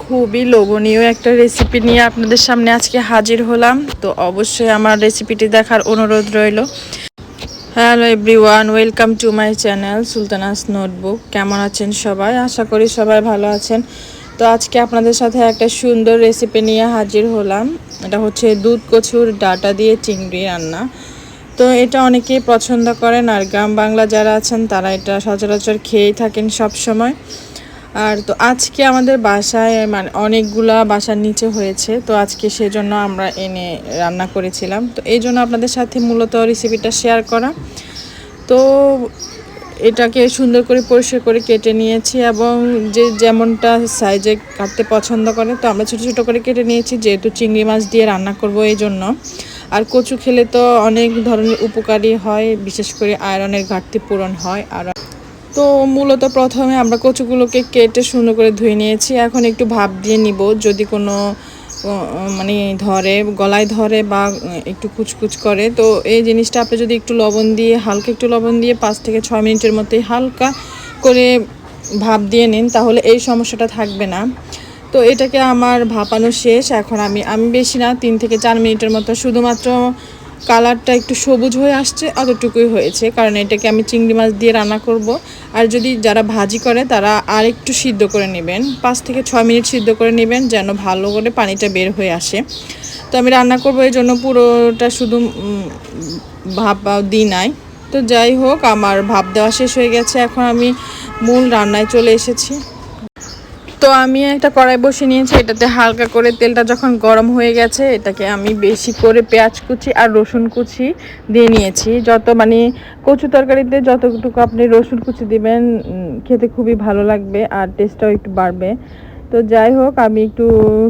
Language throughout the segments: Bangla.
খুবই লোভনীয় একটা রেসিপি নিয়ে আপনাদের সামনে আজকে হাজির হলাম। তো অবশ্যই আমার রেসিপিটি দেখার অনুরোধ রইল। Hello everyone, welcome to my channel Sultana's notebook. কেমন আছেন সবাই? আশা করি সবাই ভালো আছেন। তো আজকে আপনাদের সাথে একটা সুন্দর রেসিপি নিয়ে হাজির হলাম। এটা হচ্ছে দুধ কচুর ডাঁটা দিয়ে চিংড়ি রান্না। তো এটা অনেকেই পছন্দ করেন, আর গ্রাম বাংলা যারা আছেন তারা এটা সচরাচর খেয়েই থাকেন সব সময়। আর তো আজকে আমাদের বাসায় মানে অনেকগুলা বাসার নিচে হয়েছে, তো আজকে সেজন্য আমরা এনে রান্না করেছিলাম। তো এই জন্য আপনাদের সাথে মূলত রেসিপিটা শেয়ার করা। তো এটাকে সুন্দর করে পরিষ্কার করে কেটে নিয়েছি, এবং যে যেমনটা সাইজে কাটতে পছন্দ করে, তো আমরা ছোটো ছোটো করে কেটে নিয়েছি, যেহেতু চিংড়ি মাছ দিয়ে রান্না করব এই জন্য। আর কচু খেলে তো অনেক ধরনের উপকারী হয়, বিশেষ করে আয়রনের ঘাটতি পূরণ হয়। আর তো মূলত প্রথমে আমরা কচুগুলোকে কেটে সুন্দর করে ধুয়ে নিয়েছি। এখন একটু ভাপ দিয়ে নিব, যদি কোনো মানে গলায় ধরে বা একটু কুচকুচ করে, তো এই জিনিসটা আপনি যদি একটু লবণ দিয়ে হালকা একটু লবণ দিয়ে 5 থেকে 6 মিনিটের মধ্যেই হালকা করে ভাপ দিয়ে নিন, তাহলে এই সমস্যাটা থাকবে না। তো এটাকে আমার ভাপানো শেষ। এখন আমি বেশি না, 3 থেকে 4 মিনিটের মতো, শুধুমাত্র কালারটা একটু সবুজ হয়ে আসছে অতটুকুই হয়েছে, কারণ এটাকে আমি চিংড়ি মাছ দিয়ে রান্না করব। আর যদি যারা ভাজি করে তারা আর একটু সিদ্ধ করে নেবেন, 5 থেকে 6 মিনিট সিদ্ধ করে নেবেন, যেন ভালো করে পানিটা বের হয়ে আসে। তো আমি রান্না করব এই জন্য পুরোটা শুধু ভাপ দিই নাই। তো যাই হোক, আমার ভাপ দেওয়া শেষ হয়ে গেছে, এখন আমি মূল রান্নায় চলে এসেছি। তো আমি একটা কড়াই বসিয়ে নিয়েছি, এটাতে হালকা করে তেলটা যখন গরম হয়ে গেছে, এটাকে আমি বেশি করে পেঁয়াজ কুচি আর রসুন কুচি দিয়ে নিয়েছি। যত মানে কচু তরকারিতে যতটুকু আপনি রসুন কুচি দিবেন খেতে খুবই ভালো লাগবে, আর টেস্টটাও একটু বাড়বে। তো যাই হোক, আমি একটু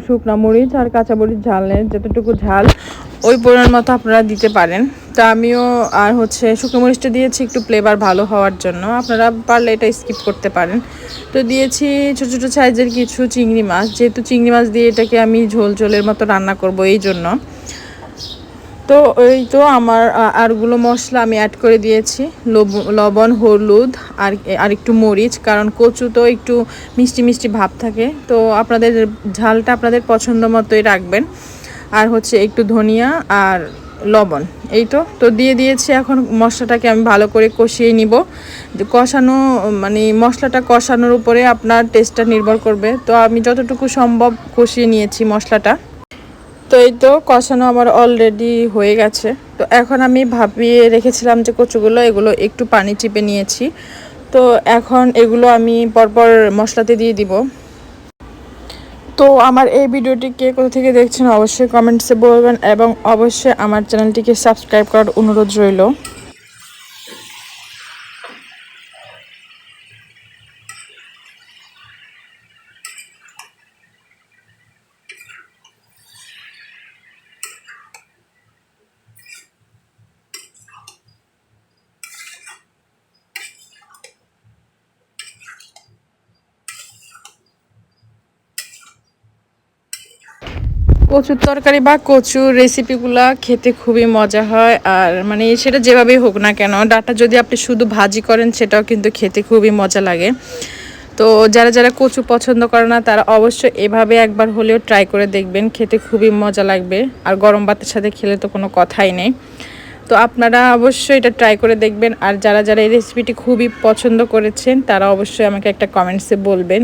শুকনো মরিচ আর কাঁচা মরিচ ঝালের যতটুকু ঝাল ওই পরিমাণ মতো আপনারা দিতে পারেন। তো আমিও আর শুকনো মরিচটা দিয়েছি একটু ফ্লেভার ভালো হওয়ার জন্য, আপনারা পারলে এটা স্কিপ করতে পারেন। তো দিয়েছি ছোটো ছোটো সাইজের কিছু চিংড়ি মাছ, যেহেতু চিংড়ি মাছ দিয়ে এটাকে আমি ঝোলের মতো রান্না করব এই জন্য। তো এই তো আমার আরগুলো মশলা আমি অ্যাড করে দিয়েছি, লবণ, হলুদ আর একটু মরিচ, কারণ কচু তো একটু মিষ্টি মিষ্টি ভাব থাকে। তো আপনাদের ঝালটা আপনাদের পছন্দ মতোই রাখবেন। আর একটু ধনিয়া আর লবণ, এই তো দিয়ে দিয়েছি। এখন মশলাটাকে আমি ভালো করে কষিয়ে নিব। কষানো মানে মশলাটা কষানোর উপরে আপনার টেস্টটা নির্ভর করবে। তো আমি যতটুকু সম্ভব কষিয়ে নিয়েছি মশলাটা। তো এই তো কষানো আমার অলরেডি হয়ে গেছে। তো এখন আমি ভাপিয়ে রেখেছিলাম যে কচুগুলো, এগুলো একটু পানি চিপে নিয়েছি। তো এখন এগুলো আমি পরপর মশলাতে দিয়ে দিব। তো আমার এই ভিডিওটি কে কোথা থেকে দেখছেন অবশ্যই কমেন্টসে বলবেন, এবং অবশ্যই আমার চ্যানেলটিকে সাবস্ক্রাইব করার অনুরোধ রইল। কচুর তরকারি বা কচুর রেসিপিগুলা খেতে খুবই মজা হয়। আর মানে সেটা যেভাবেই হোক না কেন, ডাঁটা যদি আপনি শুধু ভাজি করেন সেটাও কিন্তু খেতে খুবই মজা লাগে। তো যারা যারা কচু পছন্দ করে না তারা অবশ্যই এভাবে একবার হলেও ট্রাই করে দেখবেন, খেতে খুবই মজা লাগবে। আর গরম ভাতের সাথে খেলে তো কোনো কথাই নেই। তো আপনারা অবশ্যই এটা ট্রাই করে দেখবেন। আর যারা যারা এই রেসিপিটি খুবই পছন্দ করেছেন তারা অবশ্যই আমাকে একটা কমেন্টসে বলবেন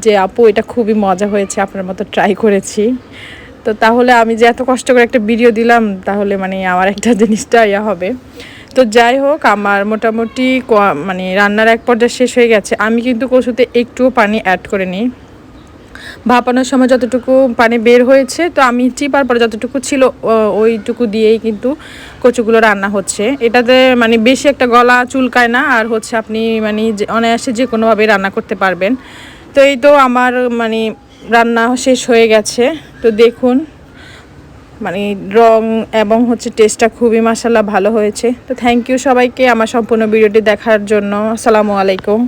যে আপু এটা খুবই মজা হয়েছে, আপনার মতো ট্রাই করেছি। তো তাহলে আমি যে এত কষ্ট করে একটা ভিডিও দিলাম, তাহলে মানে আমার একটা জিনিসটা হবে। তো যাই হোক, আমার মোটামুটি মানে রান্নার এক পর্যায়ে শেষ হয়ে গেছে। আমি কিন্তু কচুতে একটুও পানি অ্যাড করে নিই, ভাপানোর সময় যতটুকু পানি বের হয়েছে, তো আমি চিপার পরে যতটুকু ছিল ওইটুকু দিয়েই কিন্তু কচুগুলো রান্না হচ্ছে। এটাতে মানে বেশি একটা গলা চুলকায় না, আর আপনি মানে অনায়াসে যে কোনোভাবেই রান্না করতে পারবেন। তো এই তো আমার মানে রান্না শেষ হয়ে গেছে। তো দেখুন মানে রং এবং টেস্টটা খুবই মাশাআল্লাহ ভালো হয়েছে। তো থ্যাংক ইউ সবাইকে আমার সম্পূর্ণ ভিডিওটি দেখার জন্য। আসসালামু আলাইকুম।